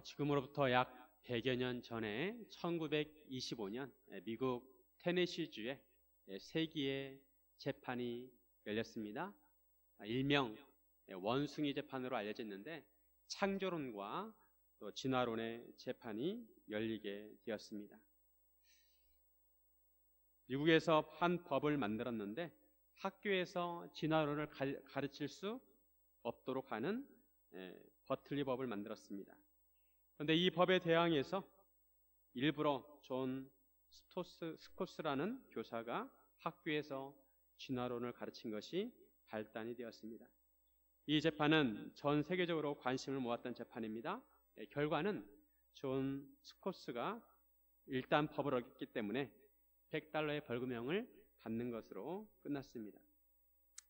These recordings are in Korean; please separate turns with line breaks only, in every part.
지금으로부터 약 100여 년 전에 1925년 미국 테네시주에 세기의 재판이 열렸습니다. 일명 원숭이 재판으로 알려져 있는데 창조론과 또 진화론의 재판이 열리게 되었습니다. 미국에서 한 법을 만들었는데 학교에서 진화론을 가르칠 수 없도록 하는 버틀리 법을 만들었습니다. 그런데 이 법에 대항해서 일부러 존 스코스라는 교사가 학교에서 진화론을 가르친 것이 발단이 되었습니다. 이 재판은 전 세계적으로 관심을 모았던 재판입니다. 결과는 존 스코스가 일단 법을 어겼기 때문에 $100의 벌금형을 받는 것으로 끝났습니다.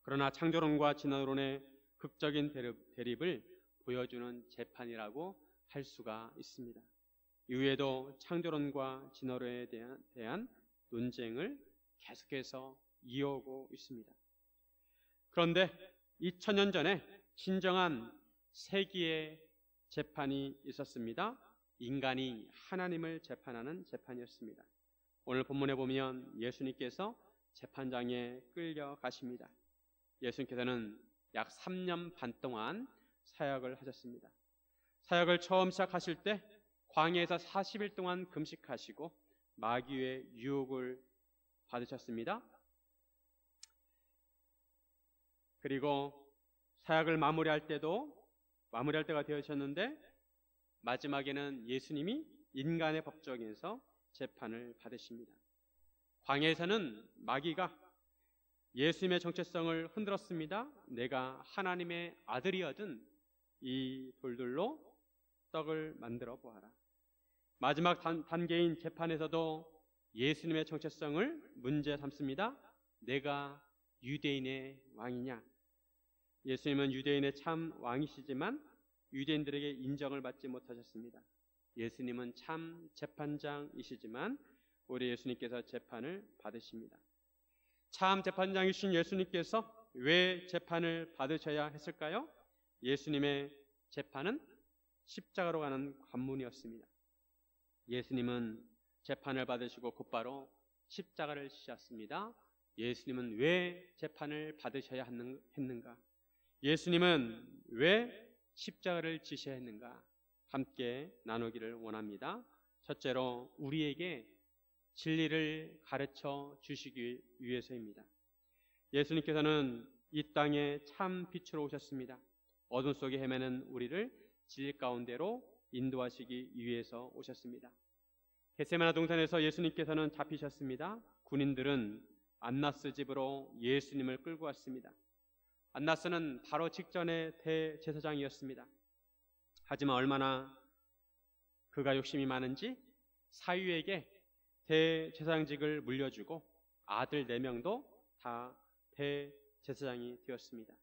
그러나 창조론과 진화론의 극적인 대립을 보여주는 재판이라고 할 수가 있습니다. 이후에도 창조론과 진화론에 대한 논쟁을 계속해서 이어오고 있습니다. 그런데 2000년 전에 진정한 세기의 재판이 있었습니다. 인간이 하나님을 재판하는 재판이었습니다. 오늘 본문에 보면 예수님께서 재판장에 끌려가십니다. 예수님께서는 약 3년 반 동안 사역을 하셨습니다. 사역을 처음 시작하실 때 광야에서 40일 동안 금식하시고 마귀의 유혹을 받으셨습니다. 그리고 사역을 마무리할 때가 되어졌는데 마지막에는 예수님이 인간의 법정에서 재판을 받으십니다. 광야에서는 마귀가 예수님의 정체성을 흔들었습니다. 내가 하나님의 아들이거든 이 돌들로 떡을 만들어 보아라. 마지막 단계인 재판에서도 예수님의 정체성을 문제 삼습니다. 내가 유대인의 왕이냐? 예수님은 유대인의 참 왕이시지만 유대인들에게 인정을 받지 못하셨습니다. 예수님은 참 재판장이시지만 우리 예수님께서 재판을 받으십니다. 참 재판장이신 예수님께서 왜 재판을 받으셔야 했을까요? 예수님의 재판은 십자가로 가는 관문이었습니다. 예수님은 재판을 받으시고 곧바로 십자가를 지셨습니다. 예수님은 왜 재판을 받으셔야 했는가? 예수님은 왜 십자가를 지셔야 했는가? 함께 나누기를 원합니다. 첫째로 우리에게 진리를 가르쳐 주시기 위해서입니다. 예수님께서는 이 땅에 참 빛으로 오셨습니다. 어둠 속에 헤매는 우리를 진리 가운데로 인도하시기 위해서 오셨습니다. 겟세마네 동산에서 예수님께서는 잡히셨습니다. 군인들은 안나스 집으로 예수님을 끌고 왔습니다. 안나스는 바로 직전의 대제사장이었습니다. 하지만 얼마나 그가 욕심이 많은지 사위에게 대제사장직을 물려주고 아들 4명도 다 대제사장이 되었습니다.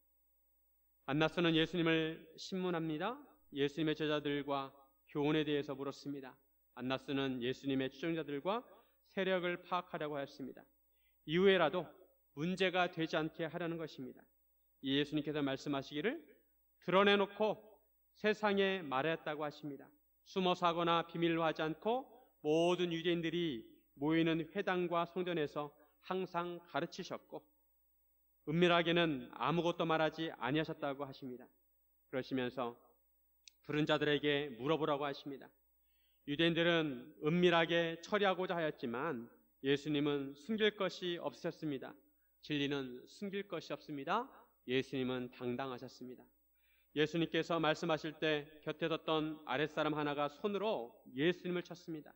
안나스는 예수님을 신문합니다. 예수님의 제자들과 교훈에 대해서 물었습니다. 안나스는 예수님의 추종자들과 세력을 파악하려고 하였습니다. 이후에라도 문제가 되지 않게 하려는 것입니다. 예수님께서 말씀하시기를 드러내놓고 세상에 말했다고 하십니다. 숨어서 하거나 비밀로 하지 않고 모든 유대인들이 모이는 회당과 성전에서 항상 가르치셨고 은밀하게는 아무것도 말하지 아니하셨다고 하십니다. 그러시면서 부른 자들에게 물어보라고 하십니다. 유대인들은 은밀하게 처리하고자 하였지만 예수님은 숨길 것이 없으셨습니다. 진리는 숨길 것이 없습니다. 예수님은 당당하셨습니다. 예수님께서 말씀하실 때 곁에 섰던 아랫사람 하나가 손으로 예수님을 쳤습니다.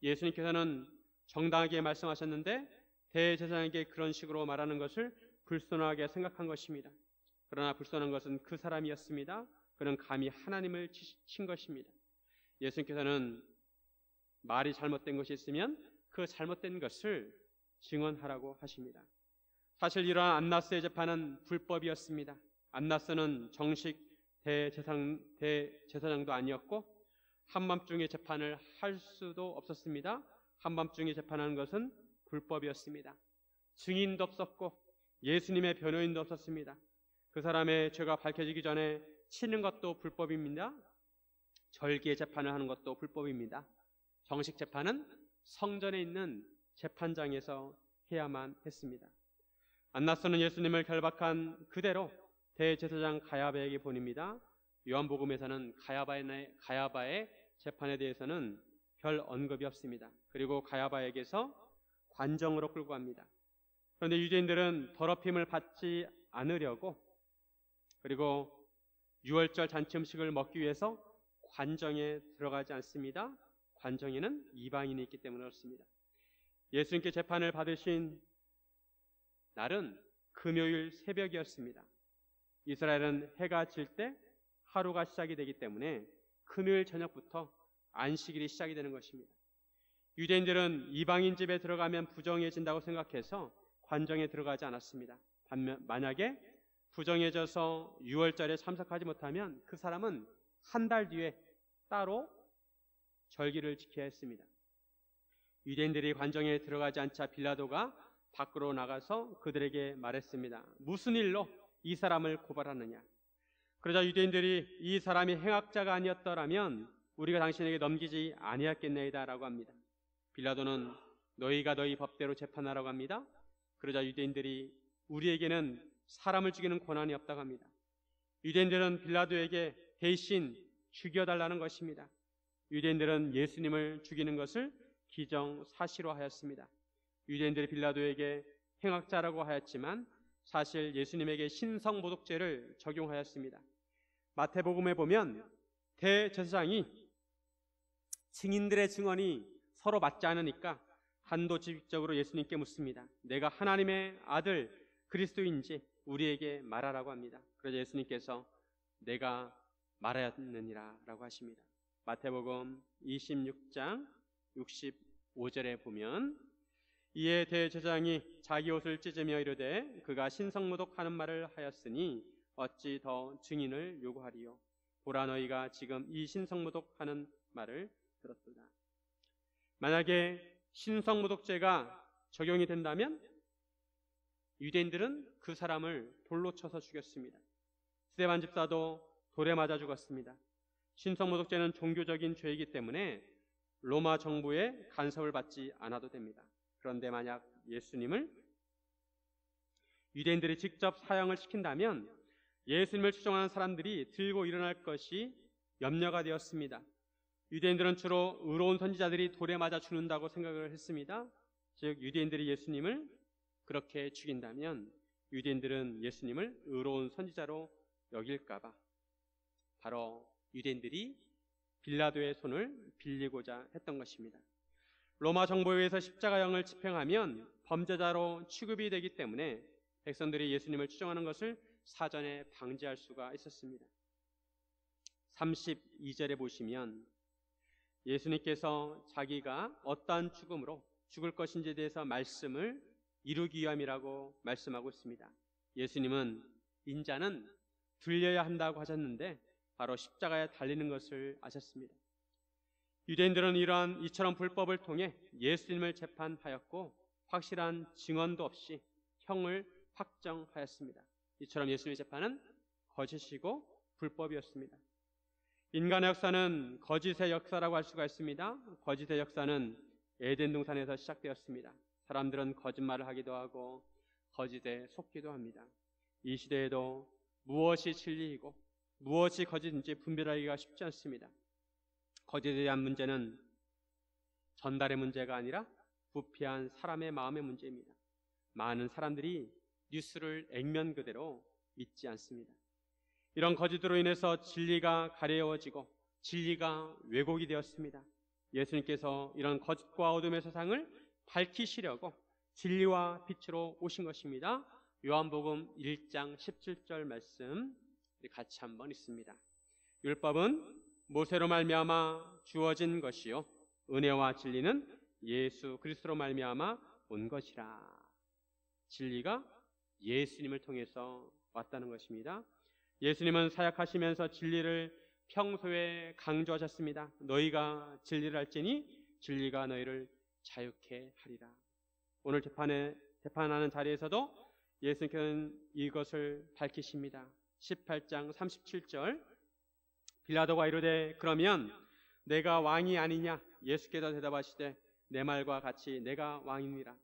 예수님께서는 정당하게 말씀하셨는데 대제사장에게 그런 식으로 말하는 것을 불손하게 생각한 것입니다. 그러나 불손한 것은 그 사람이었습니다. 그는 감히 하나님을 친 것입니다. 예수님께서는 말이 잘못된 것이 있으면 그 잘못된 것을 증언하라고 하십니다. 사실 이러한 안나스의 재판은 불법이었습니다. 안나스는 정식 대제사장도 아니었고 한밤중에 재판을 할 수도 없었습니다. 한밤중에 재판하는 것은 불법이었습니다. 증인도 없었고 예수님의 변호인도 없었습니다. 그 사람의 죄가 밝혀지기 전에 치는 것도 불법입니다. 절기의 재판을 하는 것도 불법입니다. 정식 재판은 성전에 있는 재판장에서 해야만 했습니다. 안나서는 예수님을 결박한 그대로 대제사장 가야바에게 보냅니다. 요한복음에서는 가야바의 재판에 대해서는 별 언급이 없습니다. 그리고 가야바에게서 관정으로 끌고 갑니다. 그런데 유대인들은 더럽힘을 받지 않으려고, 그리고 유월절 잔치 음식을 먹기 위해서 관정에 들어가지 않습니다. 관정에는 이방인이 있기 때문에 그렇습니다. 예수님께 재판을 받으신 날은 금요일 새벽이었습니다. 이스라엘은 해가 질 때 하루가 시작이 되기 때문에 금요일 저녁부터 안식일이 시작이 되는 것입니다. 유대인들은 이방인 집에 들어가면 부정해진다고 생각해서 관정에 들어가지 않았습니다. 반면 만약에 부정해져서 유월절에 참석하지 못하면 그 사람은 한 달 뒤에 따로 절기를 지켜야 했습니다. 유대인들이 관정에 들어가지 않자 빌라도가 밖으로 나가서 그들에게 말했습니다. 무슨 일로 이 사람을 고발하느냐? 그러자 유대인들이 이 사람이 행악자가 아니었더라면 우리가 당신에게 넘기지 아니했겠나이다 라고 합니다. 빌라도는 너희가 너희 법대로 재판하라고 합니다. 그러자 유대인들이 우리에게는 사람을 죽이는 권한이 없다고 합니다. 유대인들은 빌라도에게 대신 죽여달라는 것입니다. 유대인들은 예수님을 죽이는 것을 기정사실화하였습니다. 유대인들이 빌라도에게 행악자라고 하였지만 사실 예수님에게 신성모독죄를 적용하였습니다. 마태복음에 보면 대제사장이 증인들의 증언이 서로 맞지 않으니까 단도직입적으로 예수님께 묻습니다. 내가 하나님의 아들 그리스도인지 우리에게 말하라고 합니다. 그러자 예수님께서 내가 말하였느니라 라고 하십니다. 마태복음 26장 65절에 보면 이에 대제사장이 자기 옷을 찢으며 이르되 그가 신성모독하는 말을 하였으니 어찌 더 증인을 요구하리요? 보라 너희가 지금 이 신성모독하는 말을 들었도다. 만약에 신성모독죄가 적용이 된다면 유대인들은 그 사람을 돌로 쳐서 죽였습니다. 스데반 집사도 돌에 맞아 죽었습니다. 신성모독죄는 종교적인 죄이기 때문에 로마 정부의 간섭을 받지 않아도 됩니다. 그런데 만약 예수님을 유대인들이 직접 사형을 시킨다면 예수님을 추종하는 사람들이 들고 일어날 것이 염려가 되었습니다. 유대인들은 주로 의로운 선지자들이 돌에 맞아 죽는다고 생각을 했습니다. 즉 유대인들이 예수님을 그렇게 죽인다면 유대인들은 예수님을 의로운 선지자로 여길까봐 바로 유대인들이 빌라도의 손을 빌리고자 했던 것입니다. 로마 정부에 의해서 십자가형을 집행하면 범죄자로 취급이 되기 때문에 백성들이 예수님을 추종하는 것을 사전에 방지할 수가 있었습니다. 32절에 보시면 예수님께서 자기가 어떠한 죽음으로 죽을 것인지에 대해서 말씀을 이루기 위함이라고 말씀하고 있습니다. 예수님은 인자는 들려야 한다고 하셨는데 바로 십자가에 달리는 것을 아셨습니다. 유대인들은 이처럼 불법을 통해 예수님을 재판하였고 확실한 증언도 없이 형을 확정하였습니다. 이처럼 예수님의 재판은 거짓이고 불법이었습니다. 인간의 역사는 거짓의 역사라고 할 수가 있습니다. 거짓의 역사는 에덴 동산에서 시작되었습니다. 사람들은 거짓말을 하기도 하고 거짓에 속기도 합니다. 이 시대에도 무엇이 진리이고 무엇이 거짓인지 분별하기가 쉽지 않습니다. 거짓에 대한 문제는 전달의 문제가 아니라 부패한 사람의 마음의 문제입니다. 많은 사람들이 뉴스를 액면 그대로 믿지 않습니다. 이런 거짓으로 인해서 진리가 가려워지고 진리가 왜곡이 되었습니다. 예수님께서 이런 거짓과 어둠의 세상을 밝히시려고 진리와 빛으로 오신 것입니다. 요한복음 1장 17절 말씀 같이 한번 읽습니다. 율법은 모세로 말미암아 주어진 것이요 은혜와 진리는 예수 그리스도로 말미암아 온 것이라. 진리가 예수님을 통해서 왔다는 것입니다. 예수님은 사역하시면서 진리를 평소에 강조하셨습니다. 너희가 진리를 알지니 진리가 너희를 자유케 하리라. 오늘 재판하는 자리에서도 예수님께서는 이것을 밝히십니다. 18장 37절 빌라도가 이르되 그러면 내가 왕이 아니냐? 예수께서 대답하시되 내 말과 같이 내가 왕이니라.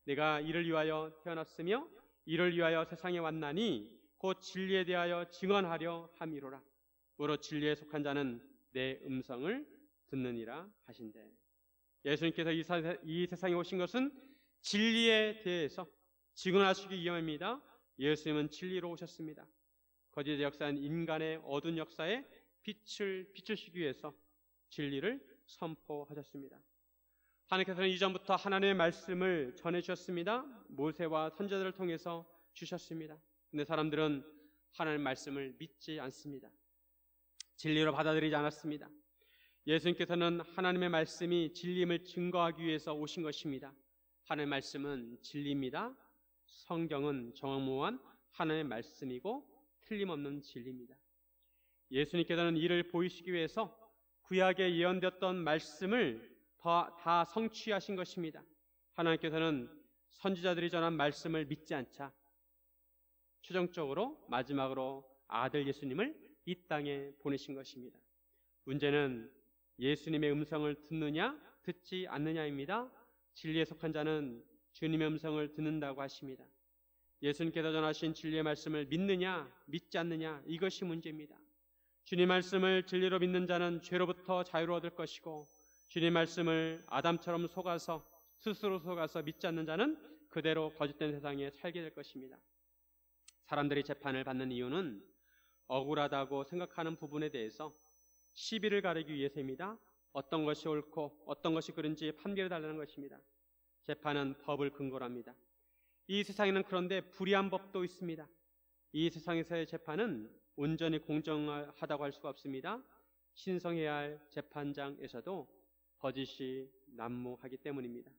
내가 이를 위하여 태어났으며 이를 위하여 세상에 왔나니 곧 진리에 대하여 증언하려 함이로라. 무릇 진리에 속한 자는 내 음성을 듣느니라 하신대. 예수님께서 이 세상에 오신 것은 진리에 대해서 증언하시기 위함입니다. 예수님은 진리로 오셨습니다. 거짓의 역사인 인간의 어두운 역사에 빛을 비추시기 위해서 진리를 선포하셨습니다. 하나님께서는 이전부터 하나님의 말씀을 전해주셨습니다. 모세와 선지자들을 통해서 주셨습니다. 근데 사람들은 하나님의 말씀을 믿지 않습니다. 진리로 받아들이지 않았습니다. 예수님께서는 하나님의 말씀이 진리임을 증거하기 위해서 오신 것입니다. 하나님의 말씀은 진리입니다. 성경은 정확무한 하나님의 말씀이고 틀림없는 진리입니다. 예수님께서는 이를 보이시기 위해서 구약에 예언되었던 말씀을 다 성취하신 것입니다. 하나님께서는 선지자들이 전한 말씀을 믿지 않자 최종적으로 마지막으로 아들 예수님을 이 땅에 보내신 것입니다. 문제는 예수님의 음성을 듣느냐 듣지 않느냐입니다. 진리에 속한 자는 주님의 음성을 듣는다고 하십니다. 예수님께서 전하신 진리의 말씀을 믿느냐 믿지 않느냐 이것이 문제입니다. 주님 말씀을 진리로 믿는 자는 죄로부터 자유를 얻을 것이고 주님 말씀을 아담처럼 스스로 속아서 믿지 않는 자는 그대로 거짓된 세상에 살게 될 것입니다. 사람들이 재판을 받는 이유는 억울하다고 생각하는 부분에 대해서 시비를 가리기 위해서입니다. 어떤 것이 옳고 어떤 것이 그른지 판결해 달라는 것입니다. 재판은 법을 근거로 합니다. 이 세상에는 그런데 불의한 법도 있습니다. 이 세상에서의 재판은 온전히 공정하다고 할 수가 없습니다. 신성해야 할 재판장에서도 거짓이 난무하기 때문입니다.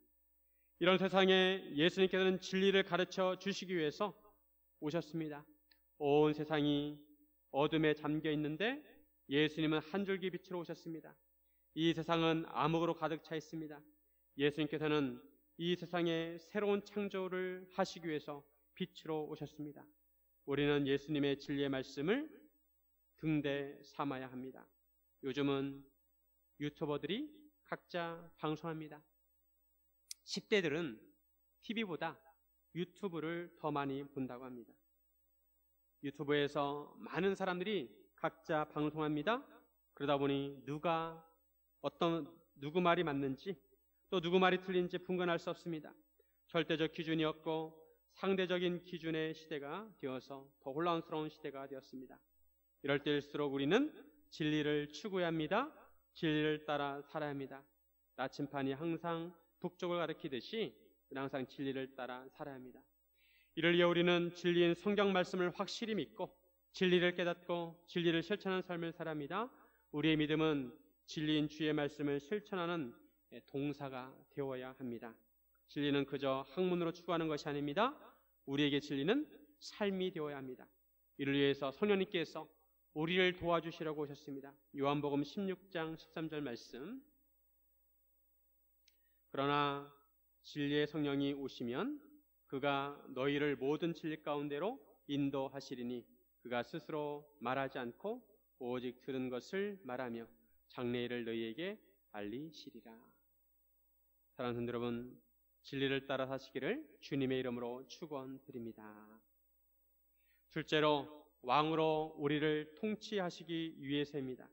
이런 세상에 예수님께서는 진리를 가르쳐 주시기 위해서 오셨습니다. 온 세상이 어둠에 잠겨 있는데 예수님은 한 줄기 빛으로 오셨습니다. 이 세상은 암흑으로 가득 차 있습니다. 예수님께서는 이 세상에 새로운 창조를 하시기 위해서 빛으로 오셨습니다. 우리는 예수님의 진리의 말씀을 등대 삼아야 합니다. 요즘은 유튜버들이 각자 방송합니다. 10대들은 TV보다 유튜브를 더 많이 본다고 합니다. 유튜브에서 많은 사람들이 각자 방송합니다. 그러다 보니 누구 말이 맞는지 또 누구 말이 틀린지 분간할 수 없습니다. 절대적 기준이 없고 상대적인 기준의 시대가 되어서 더 혼란스러운 시대가 되었습니다. 이럴 때일수록 우리는 진리를 추구해야 합니다. 진리를 따라 살아야 합니다. 나침판이 항상 북쪽을 가리키듯이 항상 진리를 따라 살아야 합니다. 이를 위해 우리는 진리인 성경 말씀을 확실히 믿고 진리를 깨닫고 진리를 실천하는 삶을 살아야 합니다. 우리의 믿음은 진리인 주의 말씀을 실천하는 동사가 되어야 합니다. 진리는 그저 학문으로 추구하는 것이 아닙니다. 우리에게 진리는 삶이 되어야 합니다. 이를 위해서 성령님께서 우리를 도와주시려고 오셨습니다. 요한복음 16장 13절 말씀. 그러나 진리의 성령이 오시면 그가 너희를 모든 진리 가운데로 인도하시리니 그가 스스로 말하지 않고 오직 들은 것을 말하며 장래일을 너희에게 알리시리라. 사랑하는 성도 여러분, 진리를 따라 사시기를 주님의 이름으로 축원드립니다. 둘째로 왕으로 우리를 통치하시기 위해서입니다.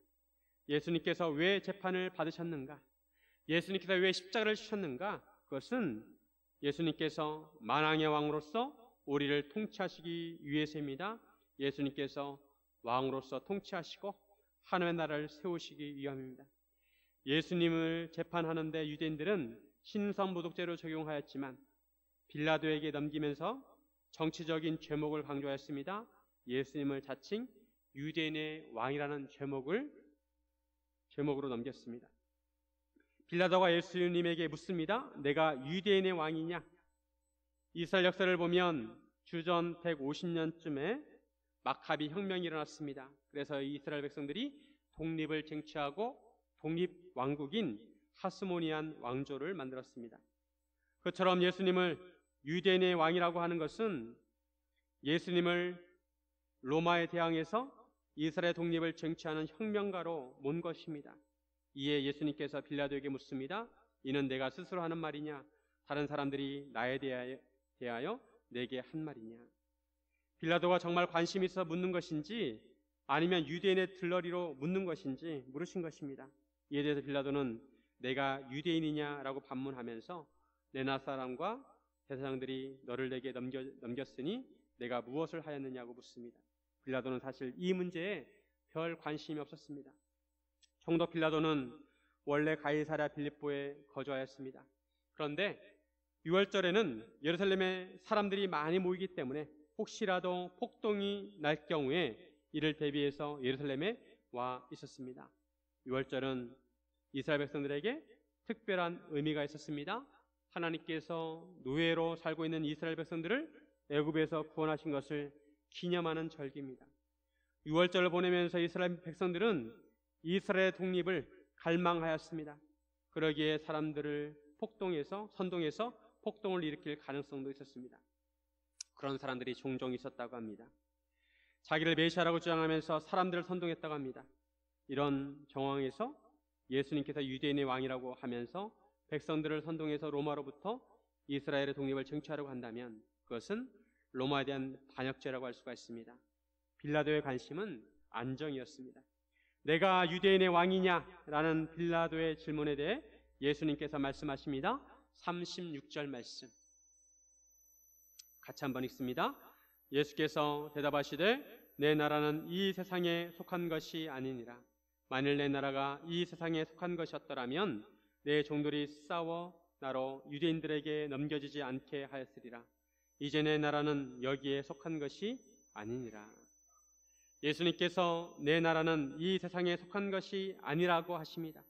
예수님께서 왜 재판을 받으셨는가? 예수님께서 왜 십자가를 지셨는가? 그것은 예수님께서 만왕의 왕으로서 우리를 통치하시기 위해서입니다. 예수님께서 왕으로서 통치하시고 하나님의 나라를 세우시기 위함입니다. 예수님을 재판하는데 유대인들은 신성모독죄로 적용하였지만 빌라도에게 넘기면서 정치적인 죄목을 강조하였습니다. 예수님을 자칭 유대인의 왕이라는 죄목으로 넘겼습니다. 빌라도가 예수님에게 묻습니다. 내가 유대인의 왕이냐? 이스라엘 역사를 보면 주전 150년쯤에 마카비 혁명이 일어났습니다. 그래서 이스라엘 백성들이 독립을 쟁취하고 독립왕국인 하스모니안 왕조를 만들었습니다. 그처럼 예수님을 유대인의 왕이라고 하는 것은 예수님을 로마에 대항해서 이스라엘 독립을 쟁취하는 혁명가로 몬 것입니다. 이에 예수님께서 빌라도에게 묻습니다. 이는 내가 스스로 하는 말이냐? 다른 사람들이 나에 대하여 내게 한 말이냐? 빌라도가 정말 관심이 있어 묻는 것인지 아니면 유대인의 들러리로 묻는 것인지 물으신 것입니다. 이에 대해서 빌라도는 내가 유대인이냐라고 반문하면서 내 나라 사람과 대사장들이 너를 내게 넘겼으니 내가 무엇을 하였느냐고 묻습니다. 빌라도는 사실 이 문제에 별 관심이 없었습니다. 총독 빌라도는 원래 가이사랴 빌립보에 거주하였습니다. 그런데 6월절에는 예루살렘에 사람들이 많이 모이기 때문에 혹시라도 폭동이 날 경우에 이를 대비해서 예루살렘에 와 있었습니다. 6월절은 이스라엘 백성들에게 특별한 의미가 있었습니다. 하나님께서 노예로 살고 있는 이스라엘 백성들을 애굽에서 구원하신 것을 기념하는 절기입니다. 6월절을 보내면서 이스라엘 백성들은 이스라엘 독립을 갈망하였습니다. 그러기에 사람들을 선동해서 폭동을 일으킬 가능성도 있었습니다. 그런 사람들이 종종 있었다고 합니다. 자기를 메시아라고 주장하면서 사람들을 선동했다고 합니다. 이런 정황에서 예수님께서 유대인의 왕이라고 하면서 백성들을 선동해서 로마로부터 이스라엘의 독립을 쟁취하려고 한다면 그것은 로마에 대한 반역죄라고 할 수가 있습니다. 빌라도의 관심은 안정이었습니다. 내가 유대인의 왕이냐라는 빌라도의 질문에 대해 예수님께서 말씀하십니다. 36절 말씀 같이 한번 읽습니다. 예수께서 대답하시되 내 나라는 이 세상에 속한 것이 아니니라. 만일 내 나라가 이 세상에 속한 것이었더라면 내 종들이 싸워 나로 유대인들에게 넘겨지지 않게 하였으리라. 이제 내 나라는 여기에 속한 것이 아니니라. 예수님께서 내 나라는 이 세상에 속한 것이 아니라고 하십니다.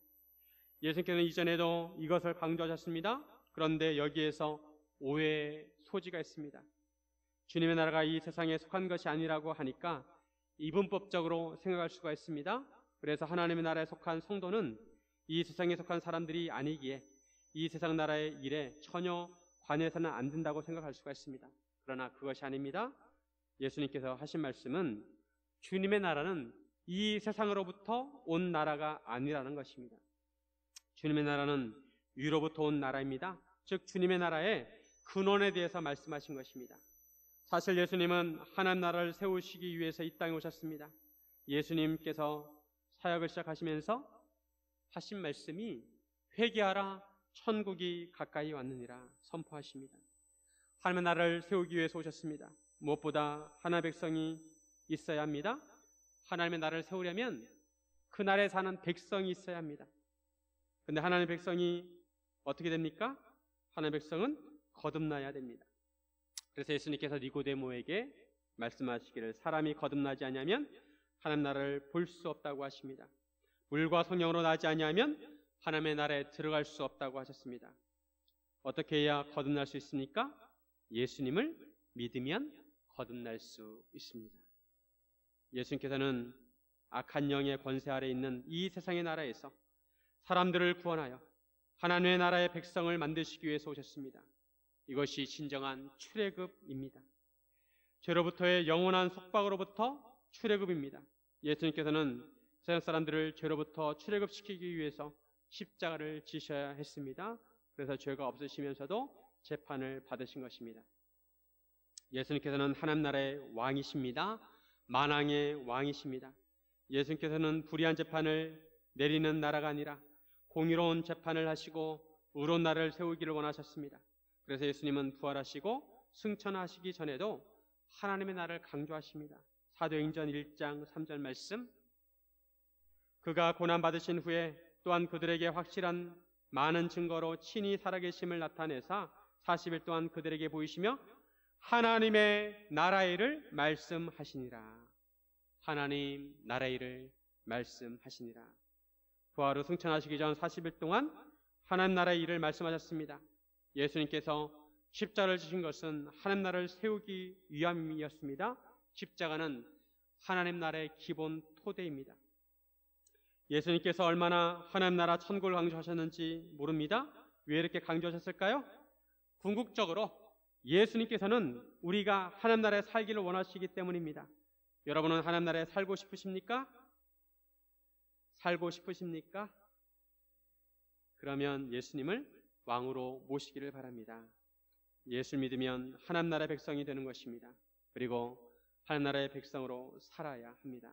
예수님께서는 이전에도 이것을 강조하셨습니다. 그런데 여기에서 오해의 소지가 있습니다. 주님의 나라가 이 세상에 속한 것이 아니라고 하니까 이분법적으로 생각할 수가 있습니다. 그래서 하나님의 나라에 속한 성도는 이 세상에 속한 사람들이 아니기에 이 세상 나라의 일에 전혀 관여해서는 안 된다고 생각할 수가 있습니다. 그러나 그것이 아닙니다. 예수님께서 하신 말씀은 주님의 나라는 이 세상으로부터 온 나라가 아니라는 것입니다. 주님의 나라는 위로부터 온 나라입니다. 즉 주님의 나라의 근원에 대해서 말씀하신 것입니다. 사실 예수님은 하나님 나라를 세우시기 위해서 이 땅에 오셨습니다. 예수님께서 사역을 시작하시면서 하신 말씀이 회개하라 천국이 가까이 왔느니라 선포하십니다. 하나님의 나라를 세우기 위해서 오셨습니다. 무엇보다 하나님의 백성이 있어야 합니다. 하나님의 나라를 세우려면 그 나라에 사는 백성이 있어야 합니다. 그런데 하나님의 백성이 어떻게 됩니까? 하나님의 백성은 거듭나야 됩니다. 그래서 예수님께서 니고데모에게 말씀하시기를 사람이 거듭나지 아니하면 하나님 나라를 볼 수 없다고 하십니다. 물과 성령으로 나지 아니하면 하나님의 나라에 들어갈 수 없다고 하셨습니다. 어떻게 해야 거듭날 수 있습니까? 예수님을 믿으면 거듭날 수 있습니다. 예수님께서는 악한 영의 권세 아래 있는 이 세상의 나라에서 사람들을 구원하여 하나님의 나라의 백성을 만드시기 위해서 오셨습니다. 이것이 진정한 출애굽입니다. 죄로부터의 영원한 속박으로부터 출애굽입니다. 예수님께서는 세상 사람들을 죄로부터 출애굽시키기 위해서 십자가를 지셔야 했습니다. 그래서 죄가 없으시면서도 재판을 받으신 것입니다. 예수님께서는 하나님 나라의 왕이십니다. 만왕의 왕이십니다. 예수님께서는 불의한 재판을 내리는 나라가 아니라 공의로운 재판을 하시고 의로운 나라를 세우기를 원하셨습니다. 그래서 예수님은 부활하시고 승천하시기 전에도 하나님의 나라를 강조하십니다. 사도행전 1장 3절 말씀 그가 고난받으신 후에 또한 그들에게 확실한 많은 증거로 친히 살아계심을 나타내사 40일 동안 그들에게 보이시며 하나님의 나라의 일을 말씀하시니라. 하나님 나라의 일을 말씀하시니라. 부활 후 승천하시기 전 40일 동안 하나님 나라의 일을 말씀하셨습니다. 예수님께서 십자가를 지신 것은 하나님 나라를 세우기 위함이었습니다. 십자가는 하나님 나라의 기본 토대입니다. 예수님께서 얼마나 하나님 나라 천국을 강조하셨는지 모릅니다. 왜 이렇게 강조하셨을까요? 궁극적으로 예수님께서는 우리가 하나님 나라에 살기를 원하시기 때문입니다. 여러분은 하나님 나라에 살고 싶으십니까? 살고 싶으십니까? 그러면 예수님을 왕으로 모시기를 바랍니다. 예수 믿으면 하나님 나라의 백성이 되는 것입니다. 그리고 하나님 나라의 백성으로 살아야 합니다.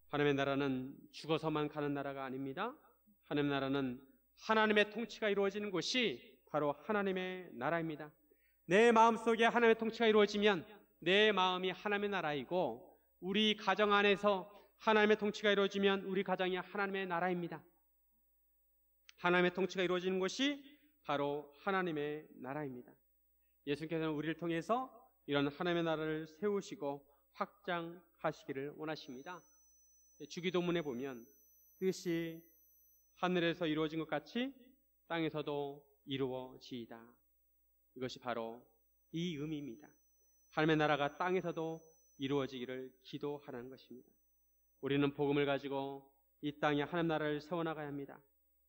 하나님의 나라는 죽어서만 가는 나라가 아닙니다. 하나님의 나라는 하나님의 통치가 이루어지는 곳이 바로 하나님의 나라입니다. 내 마음속에 하나님의 통치가 이루어지면 내 마음이 하나님의 나라이고, 우리 가정 안에서 하나님의 통치가 이루어지면 우리 가정이 하나님의 나라입니다. 하나님의 통치가 이루어지는 곳이 바로 하나님의 나라입니다. 예수님께서는 우리를 통해서 이런 하나님의 나라를 세우시고 확장하시기를 원하십니다. 주기도문에 보면 뜻이 하늘에서 이루어진 것 같이 땅에서도 이루어지이다. 이것이 바로 이 의미입니다. 하나님의 나라가 땅에서도 이루어지기를 기도하라는 것입니다. 우리는 복음을 가지고 이 땅에 하나님 나라를 세워나가야 합니다.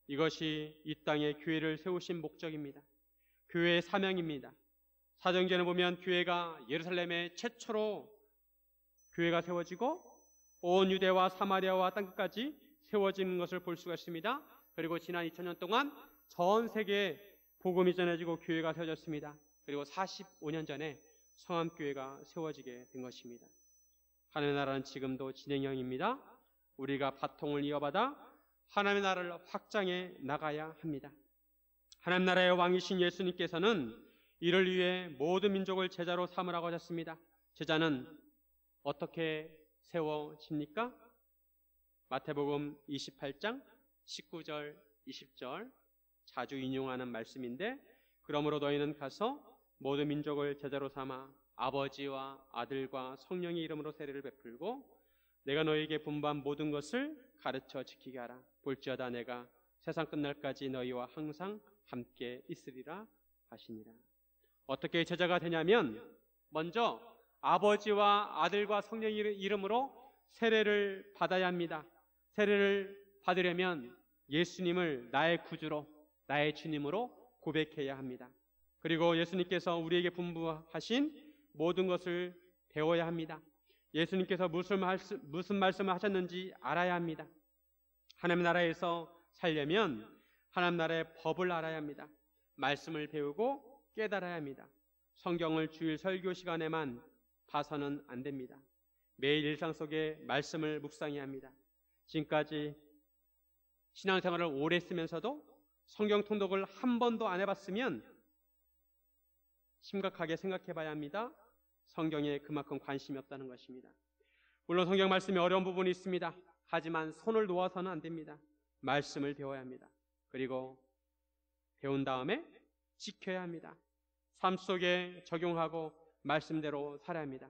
이것이 이 땅에 교회를 세우신 목적입니다. 교회의 사명입니다. 사도행전에 보면 교회가 예루살렘에 최초로 교회가 세워지고 온 유대와 사마리아와 땅끝까지 세워지는 것을 볼 수가 있습니다. 그리고 지난 2000년 동안 전 세계에 복음이 전해지고 교회가 세워졌습니다. 그리고 45년 전에 성암교회가 세워지게 된 것입니다. 하나님의 나라는 지금도 진행형입니다. 우리가 바통을 이어받아 하나님의 나라를 확장해 나가야 합니다. 하나님 나라의 왕이신 예수님께서는 이를 위해 모든 민족을 제자로 삼으라고 하셨습니다. 제자는 어떻게 세워집니까? 마태복음 28장 19절 20절 자주 인용하는 말씀인데, 그러므로 너희는 가서 모든 민족을 제자로 삼아 아버지와 아들과 성령의 이름으로 세례를 베풀고 내가 너희에게 분부한 모든 것을 가르쳐 지키게 하라. 볼지어다 내가 세상 끝날까지 너희와 항상 함께 있으리라 하시니라. 어떻게 제자가 되냐면 먼저 아버지와 아들과 성령의 이름으로 세례를 받아야 합니다. 세례를 받으려면 예수님을 나의 구주로, 나의 주님으로 고백해야 합니다. 그리고 예수님께서 우리에게 분부하신 모든 것을 배워야 합니다. 예수님께서 무슨 말씀을 하셨는지 알아야 합니다. 하나님 나라에서 살려면 하나님 나라의 법을 알아야 합니다. 말씀을 배우고 깨달아야 합니다. 성경을 주일 설교 시간에만 봐서는 안 됩니다. 매일 일상 속에 말씀을 묵상해야 합니다. 지금까지 신앙생활을 오래 했으면서도 성경 통독을 한 번도 안 해봤으면 심각하게 생각해 봐야 합니다. 성경에 그만큼 관심이 없다는 것입니다. 물론 성경 말씀이 어려운 부분이 있습니다. 하지만 손을 놓아서는 안 됩니다. 말씀을 배워야 합니다. 그리고 배운 다음에 지켜야 합니다. 삶 속에 적용하고 말씀대로 살아야 합니다.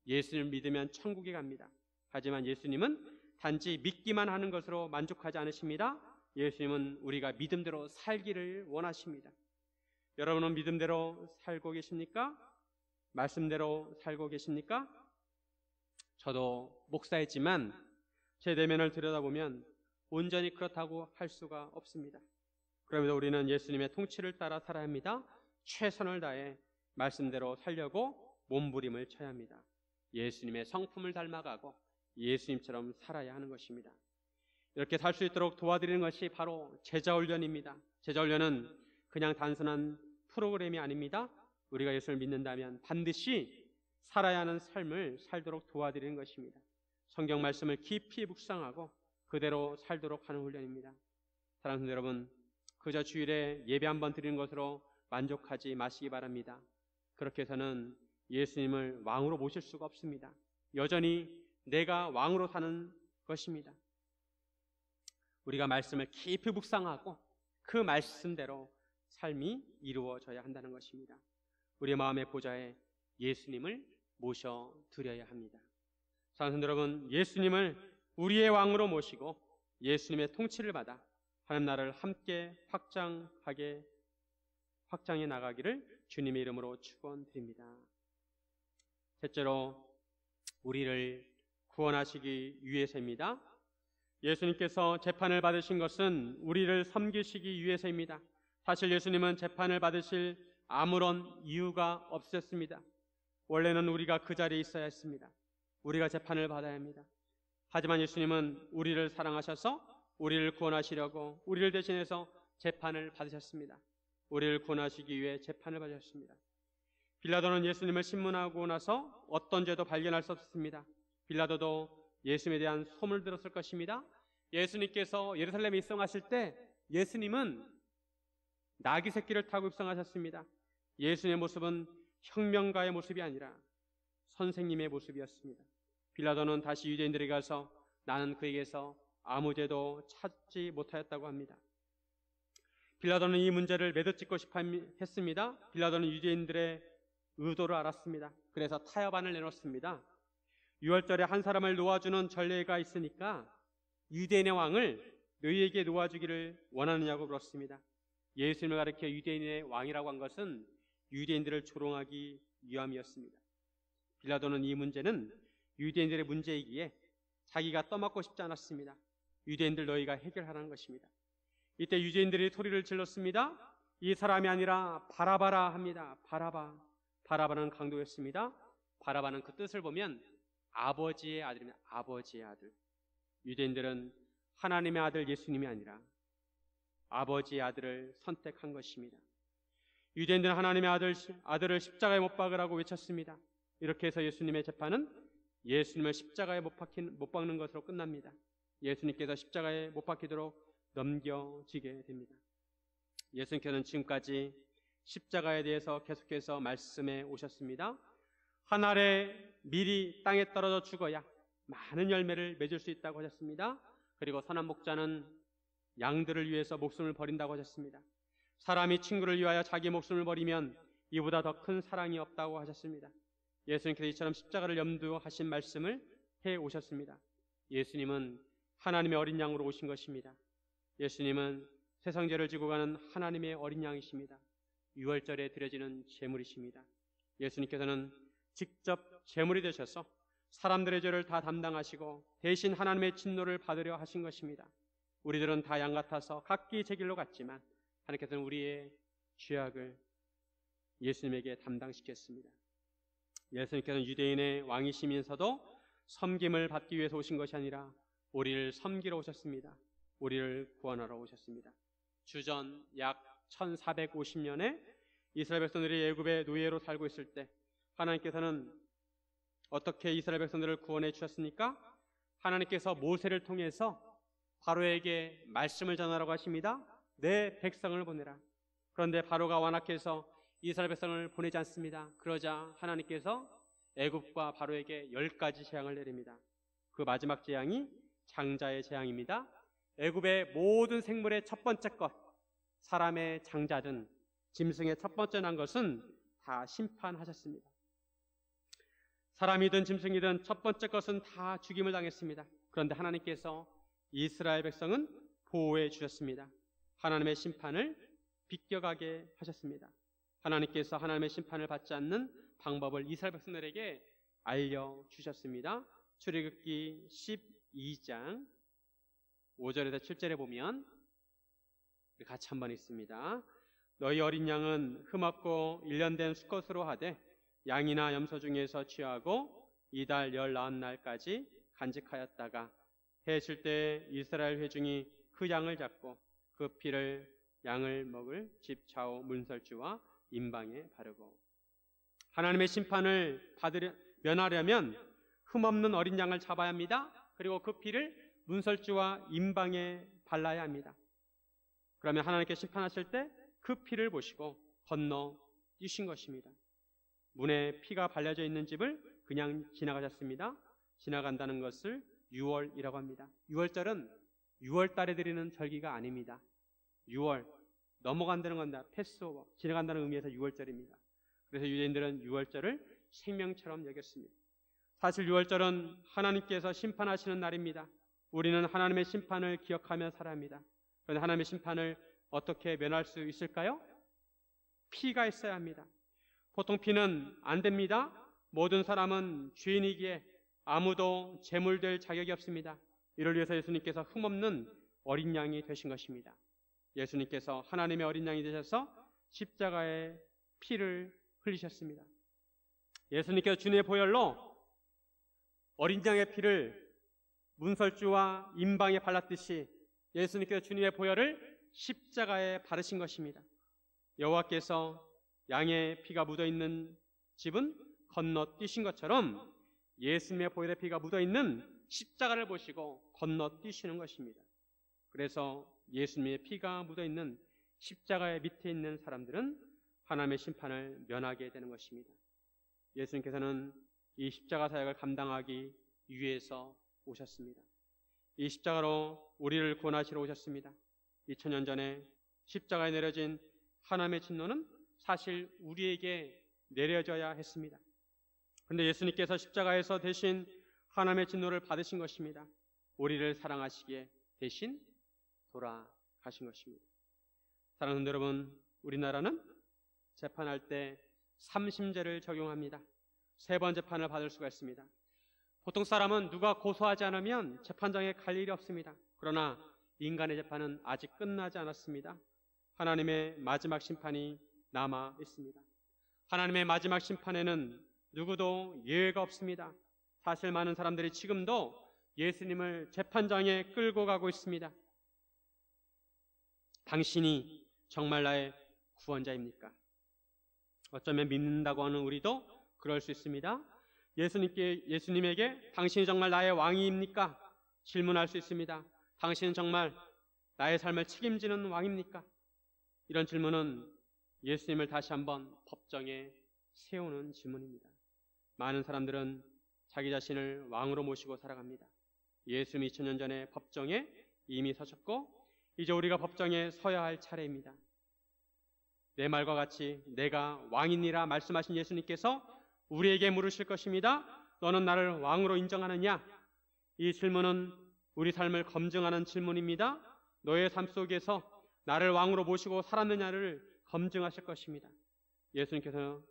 예수님을 믿으면 천국에 갑니다. 하지만 예수님은 단지 믿기만 하는 것으로 만족하지 않으십니다. 예수님은 우리가 믿음대로 살기를 원하십니다. 여러분은 믿음대로 살고 계십니까? 말씀대로 살고 계십니까? 저도 목사이지만 제 내면을 들여다보면 온전히 그렇다고 할 수가 없습니다. 그러면서 우리는 예수님의 통치를 따라 살아야 합니다. 최선을 다해 말씀대로 살려고 몸부림을 쳐야 합니다. 예수님의 성품을 닮아가고 예수님처럼 살아야 하는 것입니다. 이렇게 살 수 있도록 도와드리는 것이 바로 제자훈련입니다. 제자훈련은 그냥 단순한 프로그램이 아닙니다. 우리가 예수를 믿는다면 반드시 살아야 하는 삶을 살도록 도와드리는 것입니다. 성경 말씀을 깊이 묵상하고 그대로 살도록 하는 훈련입니다. 사랑하는 여러분, 그저 주일에 예배 한번 드리는 것으로 만족하지 마시기 바랍니다. 그렇게 해서는 예수님을 왕으로 모실 수가 없습니다. 여전히 내가 왕으로 사는 것입니다. 우리가 말씀을 깊이 묵상하고 그 말씀대로 삶이 이루어져야 한다는 것입니다. 우리의 마음의 보좌에 예수님을 모셔드려야 합니다. 사랑하는 여러분, 예수님을 우리의 왕으로 모시고 예수님의 통치를 받아 하나님 나라를 함께 확장해 나가기를 주님의 이름으로 축원드립니다. 셋째로 우리를 구원하시기 위해서입니다. 예수님께서 재판을 받으신 것은 우리를 섬기시기 위해서입니다. 사실 예수님은 재판을 받으실 아무런 이유가 없었습니다. 원래는 우리가 그 자리에 있어야 했습니다. 우리가 재판을 받아야 합니다. 하지만 예수님은 우리를 사랑하셔서 우리를 구원하시려고 우리를 대신해서 재판을 받으셨습니다. 우리를 구원하시기 위해 재판을 받으셨습니다. 빌라도는 예수님을 신문하고 나서 어떤 죄도 발견할 수 없었습니다. 빌라도도 예수님에 대한 소문을 들었을 것입니다. 예수님께서 예루살렘에 입성하실 때 예수님은 나귀 새끼를 타고 입성하셨습니다. 예수님의 모습은 혁명가의 모습이 아니라 선생님의 모습이었습니다. 빌라도는 다시 유대인들에게 가서 나는 그에게서 아무 죄도 찾지 못하였다고 합니다. 빌라도는 이 문제를 매듭짓고 싶어 했습니다. 빌라도는 유대인들의 의도를 알았습니다. 그래서 타협안을 내놓습니다. 유월절에 한 사람을 놓아주는 전례가 있으니까 유대인의 왕을 너희에게 놓아주기를 원하느냐고 물었습니다. 예수님을 가리켜 유대인의 왕이라고 한 것은 유대인들을 조롱하기 위함이었습니다. 빌라도는 이 문제는 유대인들의 문제이기에 자기가 떠맡고 싶지 않았습니다. 유대인들 너희가 해결하라는 것입니다. 이때 유대인들이 소리를 질렀습니다. 이 사람이 아니라 바라바라 합니다. 바라바. 바라바는 강도였습니다. 바라바는 그 뜻을 보면 아버지의 아들입니다. 아버지의 아들. 유대인들은 하나님의 아들 예수님이 아니라 아버지의 아들을 선택한 것입니다. 유대인들은 하나님의 아들을 십자가에 못 박으라고 외쳤습니다. 이렇게 해서 예수님의 재판은 예수님을 십자가에 못 박는 것으로 끝납니다. 예수님께서 십자가에 못 박히도록 넘겨지게 됩니다. 예수님께서는 지금까지 십자가에 대해서 계속해서 말씀해 오셨습니다. 한 알의 밀이 땅에 떨어져 죽어야 많은 열매를 맺을 수 있다고 하셨습니다. 그리고 선한 목자는 양들을 위해서 목숨을 버린다고 하셨습니다. 사람이 친구를 위하여 자기 목숨을 버리면 이보다 더 큰 사랑이 없다고 하셨습니다. 예수님께서 이처럼 십자가를 염두하신 말씀을 해 오셨습니다. 예수님은 하나님의 어린 양으로 오신 것입니다. 예수님은 세상 죄를 지고 가는 하나님의 어린 양이십니다. 유월절에 드려지는 제물이십니다. 예수님께서는 직접 제물이 되셔서 사람들의 죄를 다 담당하시고 대신 하나님의 진노를 받으려 하신 것입니다. 우리들은 다 양 같아서 각기 제 길로 갔지만 하나님께서는 우리의 죄악을 예수님에게 담당시켰습니다. 예수님께서는 유대인의 왕이시면서도 섬김을 받기 위해서 오신 것이 아니라 우리를 섬기러 오셨습니다. 우리를 구원하러 오셨습니다. 주전 약 1450년에 이스라엘 백성들이 애굽의 노예로 살고 있을 때 하나님께서는 어떻게 이스라엘 백성들을 구원해 주셨습니까? 하나님께서 모세를 통해서 바로에게 말씀을 전하라고 하십니다. 내 백성을 보내라. 그런데 바로가 완악해서 이스라엘 백성을 보내지 않습니다. 그러자 하나님께서 애굽과 바로에게 10가지 재앙을 내립니다. 그 마지막 재앙이 장자의 재앙입니다. 애굽의 모든 생물의 첫 번째 것, 사람의 장자든 짐승의 첫 번째 난 것은 다 심판하셨습니다. 사람이든 짐승이든 첫 번째 것은 다 죽임을 당했습니다. 그런데 하나님께서 이스라엘 백성은 보호해 주셨습니다. 하나님의 심판을 비껴가게 하셨습니다. 하나님께서 하나님의 심판을 받지 않는 방법을 이스라엘 백성들에게 알려주셨습니다. 출애굽기 12장 5절에서 7절에 보면 우리 같이 한번 읽습니다. 너희 어린 양은 흠없고 1년 된 수컷으로 하되 양이나 염소 중에서 취하고 이달 19날까지 간직하였다가 해 질 때 이스라엘 회중이 그 양을 잡고 그 피를 양을 먹을 집 좌우 문설주와 임방에 바르고. 하나님의 심판을 면하려면 흠없는 어린 양을 잡아야 합니다. 그리고 그 피를 문설주와 임방에 발라야 합니다. 그러면 하나님께 심판하실 때 그 피를 보시고 건너 뛰신 것입니다. 문에 피가 발려져 있는 집을 그냥 지나가셨습니다. 지나간다는 것을 유월이라고 합니다. 유월절은 6월달에 드리는 절기가 아닙니다. 6월 넘어간다는 건다. 패스오버 지나간다는 의미에서 6월절입니다. 그래서 유대인들은 6월절을 생명처럼 여겼습니다. 사실 6월절은 하나님께서 심판하시는 날입니다. 우리는 하나님의 심판을 기억하며 살아야 합니다. 그런데 하나님의 심판을 어떻게 면할 수 있을까요? 피가 있어야 합니다. 보통 피는 안 됩니다. 모든 사람은 죄인이기에 아무도 제물될 자격이 없습니다. 이를 위해서 예수님께서 흠없는 어린 양이 되신 것입니다. 예수님께서 하나님의 어린 양이 되셔서 십자가에 피를 흘리셨습니다. 예수님께서 주님의 보혈로 어린 양의 피를 문설주와 임방에 발랐듯이 예수님께서 주님의 보혈을 십자가에 바르신 것입니다. 여호와께서 양의 피가 묻어있는 집은 건너뛰신 것처럼 예수님의 보혈의 피가 묻어있는 십자가를 보시고 건너뛰시는 것입니다. 그래서 예수님의 피가 묻어있는 십자가의 밑에 있는 사람들은 하나님의 심판을 면하게 되는 것입니다. 예수님께서는 이 십자가 사역을 감당하기 위해서 오셨습니다. 이 십자가로 우리를 구원하시러 오셨습니다. 2000년 전에 십자가에 내려진 하나님의 진노는 사실 우리에게 내려져야 했습니다. 그런데 예수님께서 십자가에서 대신 하나님의 진노를 받으신 것입니다. 우리를 사랑하시기에 대신 돌아가신 것입니다. 사랑하는 여러분, 우리나라는 재판할 때 3심제를 적용합니다. 3번 재판을 받을 수가 있습니다. 보통 사람은 누가 고소하지 않으면 재판장에 갈 일이 없습니다. 그러나 인간의 재판은 아직 끝나지 않았습니다. 하나님의 마지막 심판이 남아 있습니다. 하나님의 마지막 심판에는 누구도 예외가 없습니다. 사실 많은 사람들이 지금도 예수님을 재판장에 끌고 가고 있습니다. 당신이 정말 나의 구원자입니까? 어쩌면 믿는다고 하는 우리도 그럴 수 있습니다. 예수님에게 당신이 정말 나의 왕이입니까? 질문할 수 있습니다. 당신은 정말 나의 삶을 책임지는 왕입니까? 이런 질문은 예수님을 다시 한번 법정에 세우는 질문입니다. 많은 사람들은 자기 자신을 왕으로 모시고 살아갑니다. 예수님이 2000년 전에 법정에 이미 서셨고 이제 우리가 법정에 서야 할 차례입니다. 내 말과 같이 내가 왕이니라 말씀하신 예수님께서 우리에게 물으실 것입니다. 너는 나를 왕으로 인정하느냐? 이 질문은 우리 삶을 검증하는 질문입니다. 너의 삶 속에서 나를 왕으로 모시고 살았느냐를 검증하실 것입니다. 예수님께서는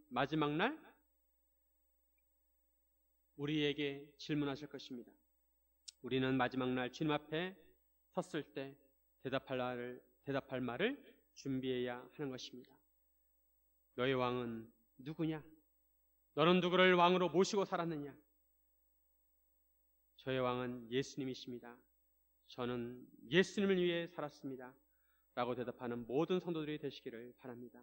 마지막 날 우리에게 질문하실 것입니다. 우리는 마지막 날 주님 앞에 섰을 때 대답할 말을 준비해야 하는 것입니다. 너의 왕은 누구냐? 너는 누구를 왕으로 모시고 살았느냐? 저의 왕은 예수님이십니다. 저는 예수님을 위해 살았습니다. 라고 대답하는 모든 성도들이 되시기를 바랍니다.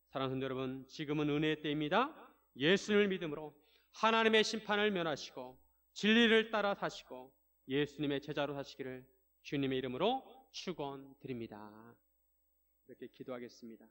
사랑하는 성도 여러분, 지금은 은혜의 때입니다. 예수님을 믿음으로 하나님의 심판을 면하시고 진리를 따라 사시고 예수님의 제자로 사시기를 주님의 이름으로 축원드립니다. 이렇게 기도하겠습니다.